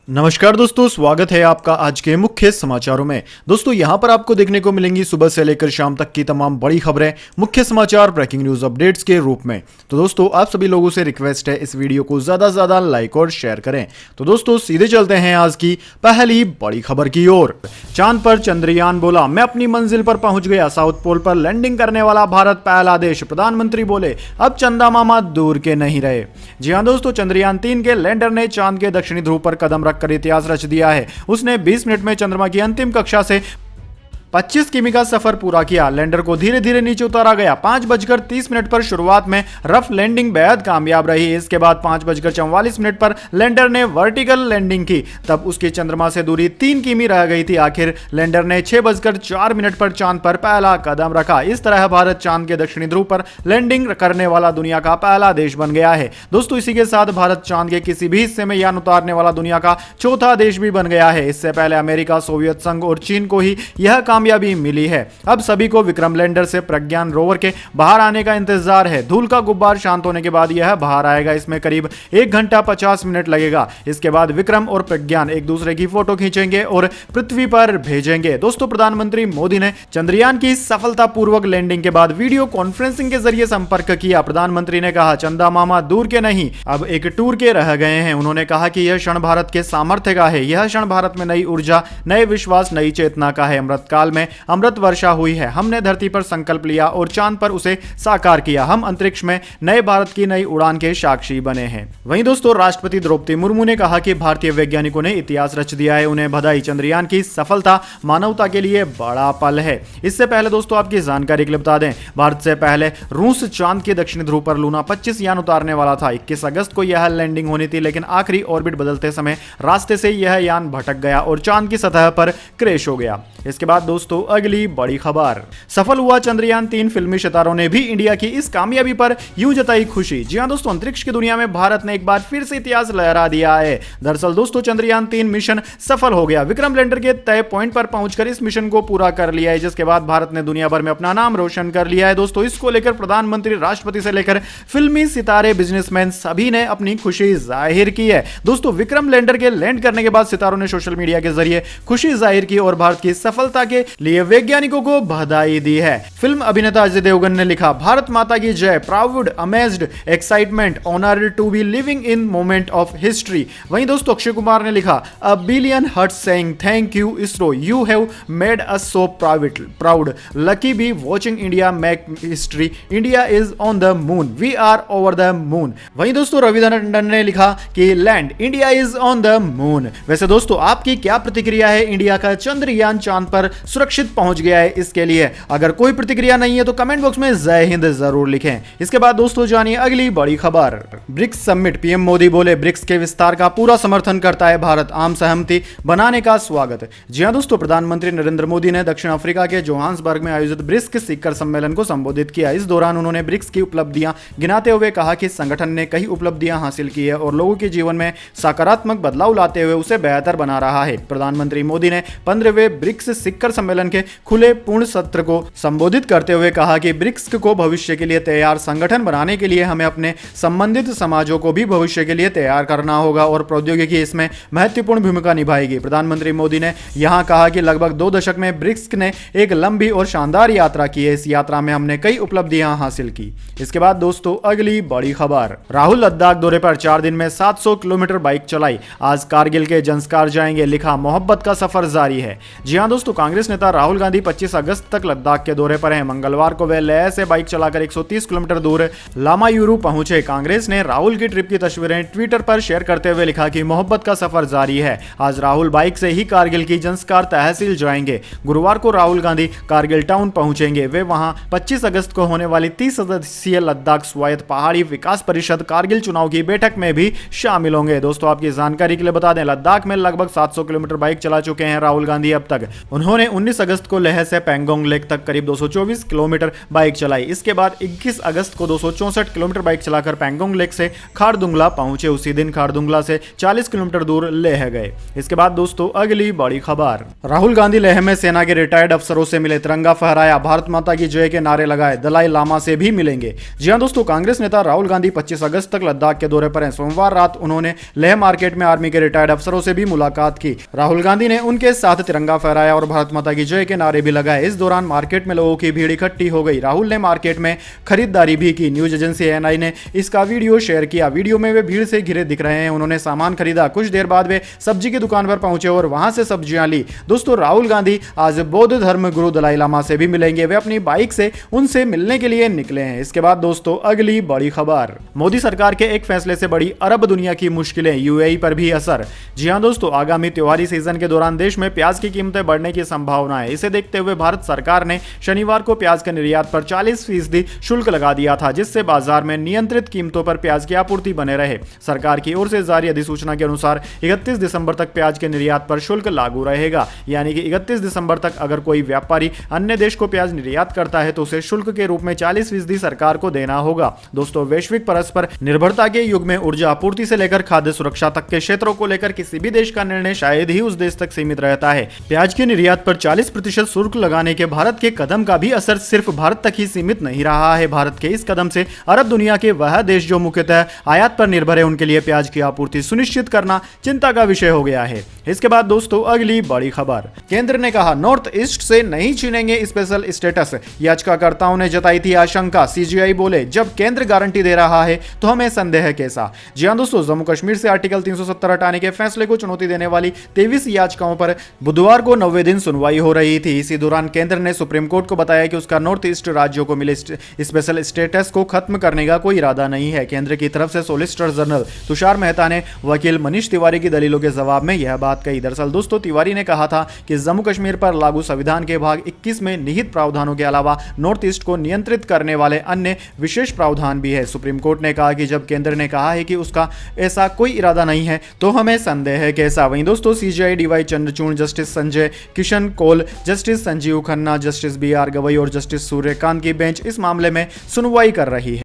नमस्कार दोस्तों, स्वागत है आपका आज के मुख्य समाचारों में। दोस्तों यहां पर आपको देखने को मिलेंगी सुबह से लेकर शाम तक की तमाम बड़ी खबरें मुख्य समाचार ब्रेकिंग न्यूज अपडेट्स के रूप में। तो दोस्तों आप सभी लोगों से रिक्वेस्ट है इस वीडियो को ज्यादा से ज्यादा लाइक और शेयर करें। तो दोस्तों सीधे चलते हैं आज की पहली बड़ी खबर की ओर। चांद पर चंद्रयान बोला, मैं अपनी मंजिल पर पहुंच गया। साउथ पोल पर लैंडिंग करने वाला भारत पहला देश। प्रधानमंत्री बोले, अब चंदा मामा दूर के नहीं रहे। जी हां दोस्तों, चंद्रयान 3 के लैंडर ने चांद के दक्षिणी ध्रुव पर कदम रखकर इतिहास रच दिया है। उसने 20 मिनट में चंद्रमा की अंतिम कक्षा से 25 किमी का सफर पूरा किया। लैंडर को धीरे धीरे नीचे उतारा गया। 5:30 पर शुरुआत में रफ लैंडिंग बेहद कामयाब रही। इसके बाद 5:44 पर लैंडर ने वर्टिकल लैंडिंग की। तब उसकी चंद्रमा से दूरी 3 किमी रह गई थी। आखिर लैंडर ने 6:04 पर चांद पर पहला कदम रखा। इस तरह भारत चांद के दक्षिणी ध्रुव पर लैंडिंग करने वाला दुनिया का पहला देश बन गया है। दोस्तों इसी के साथ भारत चांद के किसी भी हिस्से में यान उतारने वाला दुनिया का चौथा देश भी बन गया है। इससे पहले अमेरिका, सोवियत संघ और चीन को ही यह कामयाबी मिली है। अब सभी को विक्रम लैंडर से प्रज्ञान रोवर के बाहर आने का इंतजार है। धूल का गुब्बार शांत होने के बाद यह बाहर आएगा। इसमें करीब 1 घंटा 50 मिनट लगेगा। इसके बाद विक्रम और प्रज्ञान एक दूसरे की फोटो खींचेंगे और पृथ्वी पर भेजेंगे। दोस्तों प्रधानमंत्री मोदी ने चंद्रयान की सफलतापूर्वक लैंडिंग के बाद वीडियो कॉन्फ्रेंसिंग के जरिए संपर्क किया। प्रधानमंत्री ने कहा, चंदा मामा दूर के नहीं, अब एक टूर के रह गए हैं। उन्होंने कहा कि यह क्षण भारत के सामर्थ्य का है। यह क्षण भारत में नई ऊर्जा, नए विश्वास, नई चेतना का है। अमृतकाल में अमृत वर्षा हुई है। हमने धरती पर संकल्प लिया और चांद पर उसे साकार किया। हम अंतरिक्ष में नए भारत की नई उड़ान के साक्षी बने हैं। वहीं दोस्तों राष्ट्रपति द्रौपदी मुर्मू ने कहा कि भारतीय वैज्ञानिकों ने इतिहास रच दिया है। उन्हें बधाई। चंद्रयान की सफलता मानवता के लिए बड़ा पल है। इससे पहले दोस्तों आपकी जानकारी के लिए बता दें, भारत से पहले रूस चांद के दक्षिणी ध्रुव पर लूना 25 यान उतारने वाला था। 21 अगस्त को यह लैंडिंग होनी थी, लेकिन आखिरी ऑर्बिट बदलते समय रास्ते से यह यान भटक गया और चांद की सतह पर क्रैश हो गया। इसके बाद दोस्तों अगली बड़ी खबर, सफल हुआ चंद्रयान 3। फिल्मी सितारों ने भी इंडिया की इस कामयाबी पर यूं जताई खुशी। जी हां दोस्तों, अंतरिक्ष की दुनिया में भारत ने एक बार फिर से इतिहास लहरा दिया है। दरअसल दोस्तों चंद्रयान 3 मिशन सफल हो गया। विक्रम लैंडर के तय पॉइंट पर पहुंचकर इस मिशन को पूरा कर लिया है, जिसके बाद भारत ने दुनिया भर में अपना नाम रोशन कर लिया है। दोस्तों इसको लेकर प्रधानमंत्री, राष्ट्रपति से लेकर फिल्मी सितारे, बिजनेसमैन सभी ने अपनी खुशी जाहिर की है। दोस्तों विक्रम लैंडर के लैंड करने के बाद सितारों ने सोशल मीडिया के जरिए खुशी जाहिर की और भारत की सफलता के लिए वैज्ञानिकों को बधाई दी है। फिल्म अभिनेता अजय देवगन ने लिखा, भारत माता की जय, proud, amazed, excitement, honoured to be living in moment of history. वहीं दोस्तों अक्षय कुमार ने लिखा, a billion hearts saying thank you ISRO, you have made us so proud, lucky be watching India make history, India is on the moon, we are over the moon. वहीं दोस्तों रवि टंडन ने लिखा कि land, India is on the moon. वैसे दोस्तों आपकी क्या प्रतिक्रिया है? इंडिया का चंद्रयान चांद पर सुरक्षित पहुंच गया है, इसके लिए अगर कोई प्रतिक्रिया नहीं है तो कमेंट बॉक्स में जय हिंद जरूर लिखें। इसके बाद दोस्तों जानिए अगली बड़ी खबर, ब्रिक्स समिट। पीएम मोदी बोले, ब्रिक्स के विस्तार का पूरा समर्थन करता है भारत, आम सहमति बनाने का स्वागत। जी हां दोस्तों, प्रधानमंत्री नरेंद्र मोदी ने दक्षिण अफ्रीका के जोहान्सबर्ग में आयोजित ब्रिक्स शिखर सम्मेलन को संबोधित किया। इस दौरान उन्होंने ब्रिक्स की उपलब्धियां गिनाते हुए कहा कि संगठन ने कई उपलब्धियां हासिल की है और लोगों के जीवन में सकारात्मक बदलाव लाते हुए उसे बेहतर बना रहा है। प्रधानमंत्री मोदी ने 15वें ब्रिक्स शिखर सम्मेलन के खुले पूर्ण सत्र को संबोधित करते हुए कहा कि ब्रिक्स को भविष्य के लिए तैयार संगठन बनाने के लिए हमें अपने संबंधित समाजों को भी भविष्य के लिए तैयार करना होगा और प्रौद्योगिकी इसमें महत्वपूर्ण भूमिका निभाएगी। प्रधानमंत्री मोदी ने यहां कहा कि लगभग 2 दशक में ब्रिक्स ने एक लंबी और शानदार यात्रा की है। इस यात्रा में हमने कई उपलब्धियां हासिल की। इसके बाद दोस्तों अगली बड़ी खबर, राहुल लद्दाख दौरे पर 4 दिन में 700 किलोमीटर बाइक चलाई। आज कारगिल के जंस्कार जाएंगे, लिखा, मोहब्बत का सफर जारी है। जी हां दोस्तों, कांग्रेस नेता राहुल गांधी 25 अगस्त तक लद्दाख के दौरे पर हैं। मंगलवार को वे लेह से बाइक चलाकर 130 किलोमीटर दूर लामायुरू पहुंचे। कांग्रेस ने राहुल की ट्रिप की तस्वीरें ट्विटर पर शेयर करते हुए लिखा कि मोहब्बत का सफर जारी है। आज राहुल बाइक से ही कारगिल की जंस्कार तहसील जाएंगे। गुरुवार को राहुल गांधी कारगिल टाउन पहुंचेंगे। वे वहां 25 अगस्त को होने वाली 30 सदस्यीय लद्दाख स्वायत्त पहाड़ी विकास परिषद कारगिल चुनाव की बैठक में भी शामिल होंगे। दोस्तों आपकी जानकारी के लिए बता दें, लद्दाख में लगभग 700 किलोमीटर बाइक चला चुके हैं राहुल गांधी अब तक। उन्होंने 19 अगस्त को लेह से पैंगोंग लेक तक करीब 224 किलोमीटर बाइक चलाई। इसके बाद 21 अगस्त को 264 किलोमीटर बाइक चलाकर पैंगोंग लेक से खारदुंगला पहुंचे। उसी दिन खारदुंगला से 40 किलोमीटर दूर लेह गए। इसके बाद दोस्तों अगली बड़ी खबर, राहुल गांधी लेह में सेना के रिटायर्ड अफसरों से मिले, तिरंगा फहराया, भारत माता की जय के नारे लगाए, दलाई लामा से भी मिलेंगे। जी हां दोस्तों, कांग्रेस नेता राहुल गांधी 25 अगस्त तक लद्दाख के दौरे पर हैं। सोमवार रात उन्होंने लेह मार्केट में आर्मी के रिटायर्ड अफसरों से भी मुलाकात की। राहुल गांधी ने उनके साथ तिरंगा फहराया और भारत माता की जय के नारे भी लगाए। इस दौरान मार्केट में लोगों की भीड़ इकट्ठी हो गई। राहुल ने मार्केट में खरीदारी भी की। न्यूज एजेंसी एएनआई ने इसका वीडियो शेयर किया। वीडियो में वे भीड़ से घिरे दिख रहे हैं। उन्होंने सामान खरीदा। कुछ देर बाद वे सब्जी की दुकान पर पहुंचे और वहां से सब्जियां ली। दोस्तों राहुल गांधी आज बौद्ध धर्म गुरु दलाई लामा से भी मिलेंगे। वे अपनी बाइक से उनसे मिलने के लिए निकले हैं। इसके बाद दोस्तों अगली बड़ी खबर, मोदी सरकार के एक फैसले से बड़ी अरब दुनिया की मुश्किलें, यूएई पर भी असर। जी हां दोस्तों, आगामी त्योहारी सीजन के दौरान देश में प्याज की कीमतें बढ़ने की संभावना है। इसे देखते हुए भारत सरकार ने शनिवार को प्याज के निर्यात पर 40% शुल्क लगा दिया था, जिससे बाजार में नियंत्रित कीमतों पर प्याज की आपूर्ति बने रहे। सरकार की ओर से जारी अधिसूचना के अनुसार 31 दिसंबर तक प्याज के निर्यात पर शुल्क लागू रहेगा। यानी कि 31 दिसंबर तक अगर कोई व्यापारी अन्य देश को प्याज निर्यात करता है तो उसे शुल्क के रूप में 40% सरकार को देना होगा। दोस्तों वैश्विक परस्पर निर्भरता के युग में ऊर्जा आपूर्ति से लेकर खाद्य सुरक्षा तक के क्षेत्रों को लेकर किसी भी देश का निर्णय शायद ही उस देश तक सीमित रहता है। प्याज के निर्यात पर 40% शुल्क लगाने के भारत के कदम का भी असर सिर्फ भारत तक ही सीमित नहीं रहा है। भारत के इस कदम से अरब दुनिया के वह देश जो मुख्यतः आयात पर निर्भर है, उनके लिए प्याज की आपूर्ति सुनिश्चित करना चिंता का विषय हो गया है। इसके बाद दोस्तों अगली बड़ी खबर, केंद्र ने कहा नॉर्थ ईस्ट से नहीं छीनेंगे स्पेशल स्टेटस। याचिकाकर्ताओं ने जताई थी आशंका। सीजीआई बोले जब केंद्र गारंटी दे रहा है तो हमें संदेह कैसा। जी हां दोस्तों, जम्मू कश्मीर से आर्टिकल 370 हटाने के फैसले को चुनौती देने वाली 23 याचिकाओं पर बुधवार को 90वें दिन सुनवाई हो रही थी। इसी दौरान केंद्र ने सुप्रीम कोर्ट को बताया कि उसका नॉर्थ ईस्ट राज्यों को मिले स्पेशल स्टेटस को खत्म करने का कोई इरादा नहीं है। केंद्र की तरफ से सॉलिसिटर जनरल तुषार मेहता ने वकील मनीष तिवारी की दलीलों के जवाब में यह बात कही। दरअसल दोस्तों तिवारी ने कहा था कि जम्मू कश्मीर पर लागू संविधान के भाग 21 में निहित प्रावधानों के अलावा नॉर्थ ईस्ट को नियंत्रित करने वाले अन्य विशेष प्रावधान भी है। सुप्रीम कोर्ट ने कहा कि जब केंद्र ने कहा है कि उसका ऐसा कोई इरादा नहीं है तो हमें संदेह है कैसा। वहीं दोस्तों CJI DY Chandrachud, justice Sanjay Kishan Kaul, justice Sanjiv Khanna, justice BR Gavai और जस्टिस सूर्यकांत की बेंच इस मामले में सुनवाई कर रही है।